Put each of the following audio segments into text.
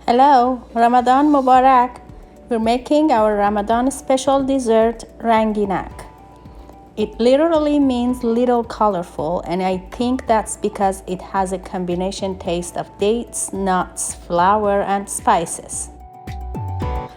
Hello, Ramadan Mubarak. We're making our Ramadan special dessert, Ranginak. It literally means little colorful, and I think that's because it has a combination taste of dates, nuts, flour, and spices.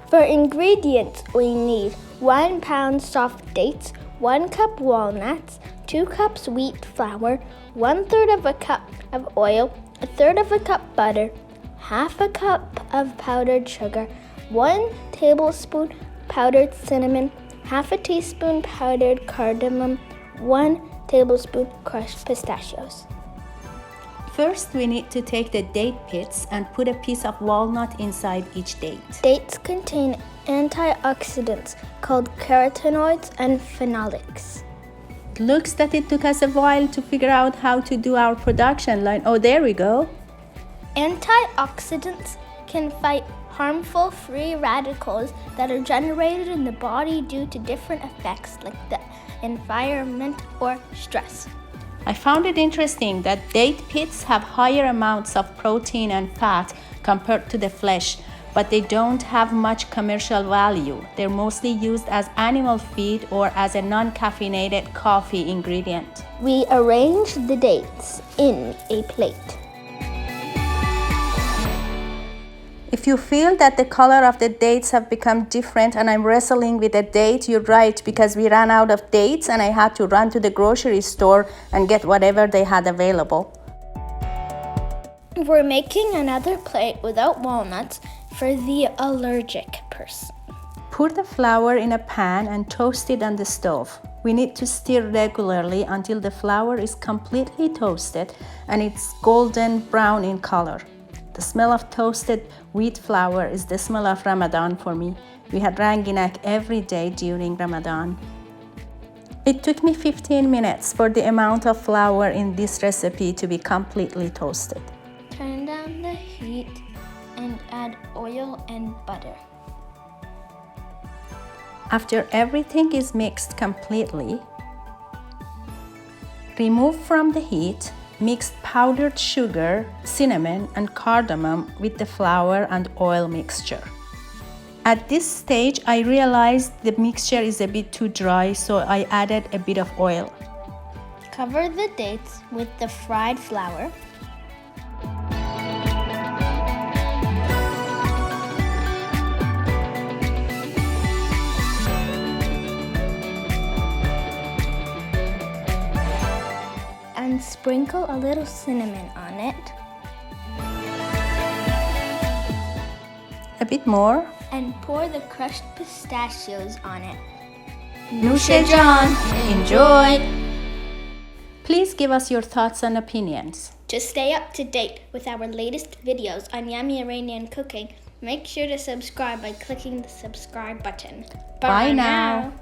For ingredients, we need 1 pound soft dates, 1 cup walnuts, 2 cups wheat flour, 1/3 of a cup of oil, 1/3 of a cup butter, half a cup of powdered sugar, 1 tablespoon powdered cinnamon, half a teaspoon powdered cardamom, 1 tablespoon crushed pistachios. First, we need to take the date pits and put a piece of walnut inside each date. Dates contain antioxidants called carotenoids and phenolics. It looks that it took us a while to figure out how to do our production line. Oh, there we go. Antioxidants can fight harmful free radicals that are generated in the body due to different effects like the environment or stress. I found it interesting that date pits have higher amounts of protein and fat compared to the flesh, but they don't have much commercial value. They're mostly used as animal feed or as a non-caffeinated coffee ingredient. We arrange the dates in a plate. If you feel that the color of the dates have become different and I'm wrestling with a date, you're right, because we ran out of dates and I had to run to the grocery store and get whatever they had available. We're making another plate without walnuts for the allergic person. Pour the flour in a pan and toast it on the stove. We need to stir regularly until the flour is completely toasted and it's golden brown in color. The smell of toasted wheat flour is the smell of Ramadan for me. We had Ranginak every day during Ramadan. It took me 15 minutes for the amount of flour in this recipe to be completely toasted. Turn down the heat and add oil and butter. After everything is mixed completely, remove from the heat mixed powdered sugar, cinnamon, and cardamom with the flour and oil mixture. At this stage, I realized the mixture is a bit too dry, so I added a bit of oil. Cover the dates with the fried flour. And sprinkle a little cinnamon on it. A bit more. And pour the crushed pistachios on it. Nushe Jan, enjoy! Please give us your thoughts and opinions. To stay up to date with our latest videos on yummy Iranian cooking, make sure to subscribe by clicking the subscribe button. Bye now.